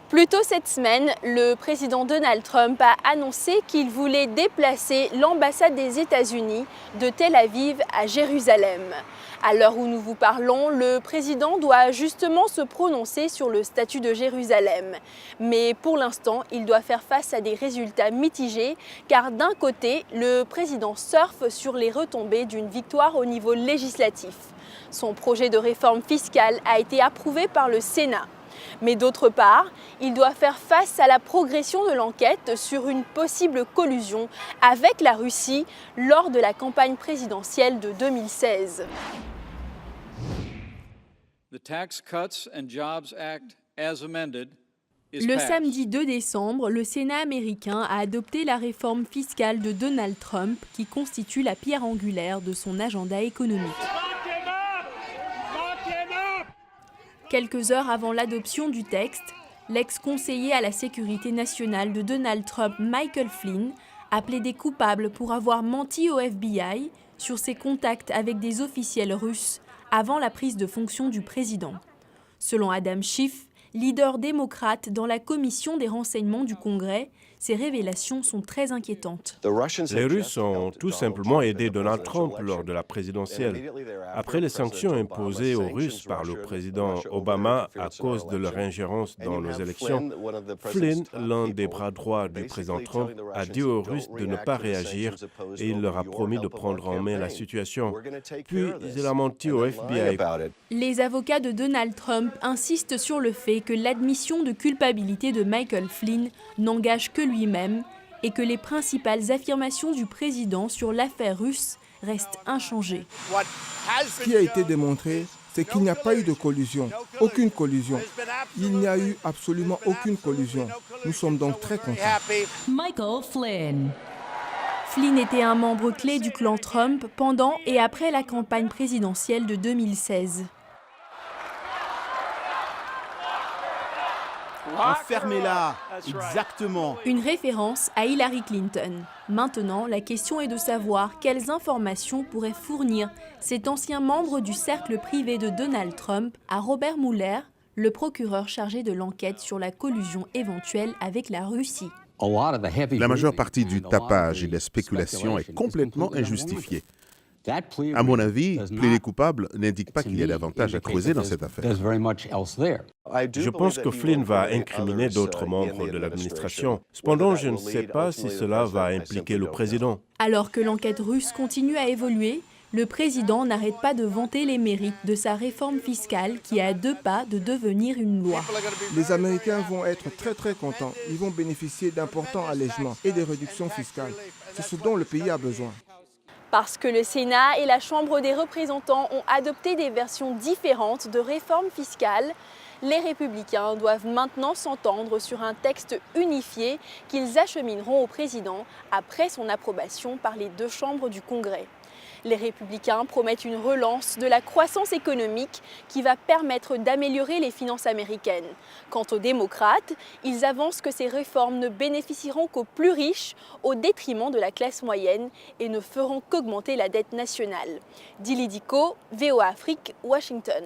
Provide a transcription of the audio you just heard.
Plus tôt cette semaine, le président Donald Trump a annoncé qu'il voulait déplacer l'ambassade des États-Unis de Tel Aviv à Jérusalem. À l'heure où nous vous parlons, le président doit justement se prononcer sur le statut de Jérusalem. Mais pour l'instant, il doit faire face à des résultats mitigés, car d'un côté, le président surfe sur les retombées d'une victoire au niveau législatif. Son projet de réforme fiscale a été approuvé par le Sénat. Mais d'autre part, il doit faire face à la progression de l'enquête sur une possible collusion avec la Russie lors de la campagne présidentielle de 2016. Le samedi 2 décembre, le Sénat américain a adopté la réforme fiscale de Donald Trump qui constitue la pierre angulaire de son agenda économique. Quelques heures avant l'adoption du texte, l'ex-conseiller à la sécurité nationale de Donald Trump, Michael Flynn, a plaidé coupable pour avoir menti au FBI sur ses contacts avec des officiels russes avant la prise de fonction du président. Selon Adam Schiff, leader démocrate dans la commission des renseignements du Congrès, ces révélations sont très inquiétantes. Les Russes ont tout simplement aidé Donald Trump lors de la présidentielle. Après les sanctions imposées aux Russes par le président Obama à cause de leur ingérence dans nos élections, Flynn, l'un des bras droits du président Trump, a dit aux Russes de ne pas réagir et il leur a promis de prendre en main la situation. Puis il a menti au FBI. Les avocats de Donald Trump insistent sur le fait que l'admission de culpabilité de Michael Flynn n'engage que lui-même et que les principales affirmations du président sur l'affaire russe restent inchangées. Ce qui a été démontré, c'est qu'il n'y a pas eu de collusion, aucune collusion. Il n'y a eu absolument aucune collusion. Nous sommes donc très contents. Michael Flynn. Flynn était un membre clé du clan Trump pendant et après la campagne présidentielle de 2016. Enfermez-la, exactement. Une référence à Hillary Clinton. Maintenant, la question est de savoir quelles informations pourrait fournir cet ancien membre du cercle privé de Donald Trump à Robert Mueller, le procureur chargé de l'enquête sur la collusion éventuelle avec la Russie. La majeure partie du tapage et des spéculations est complètement injustifiée. À mon avis, plaider coupable n'indique pas qu'il y a davantage à creuser dans cette affaire. Je pense que Flynn va incriminer d'autres membres de l'administration. Cependant, je ne sais pas si cela va impliquer le président. Alors que l'enquête russe continue à évoluer, le président n'arrête pas de vanter les mérites de sa réforme fiscale qui est à 2 pas de devenir une loi. Les Américains vont être très contents. Ils vont bénéficier d'importants allègements et des réductions fiscales. C'est ce dont le pays a besoin. Parce que le Sénat et la Chambre des représentants ont adopté des versions différentes de réforme fiscale, les républicains doivent maintenant s'entendre sur un texte unifié qu'ils achemineront au président après son approbation par les 2 chambres du Congrès. Les républicains promettent une relance de la croissance économique qui va permettre d'améliorer les finances américaines. Quant aux démocrates, ils avancent que ces réformes ne bénéficieront qu'aux plus riches au détriment de la classe moyenne et ne feront qu'augmenter la dette nationale. Dili Diko, VOA Afrique, Washington.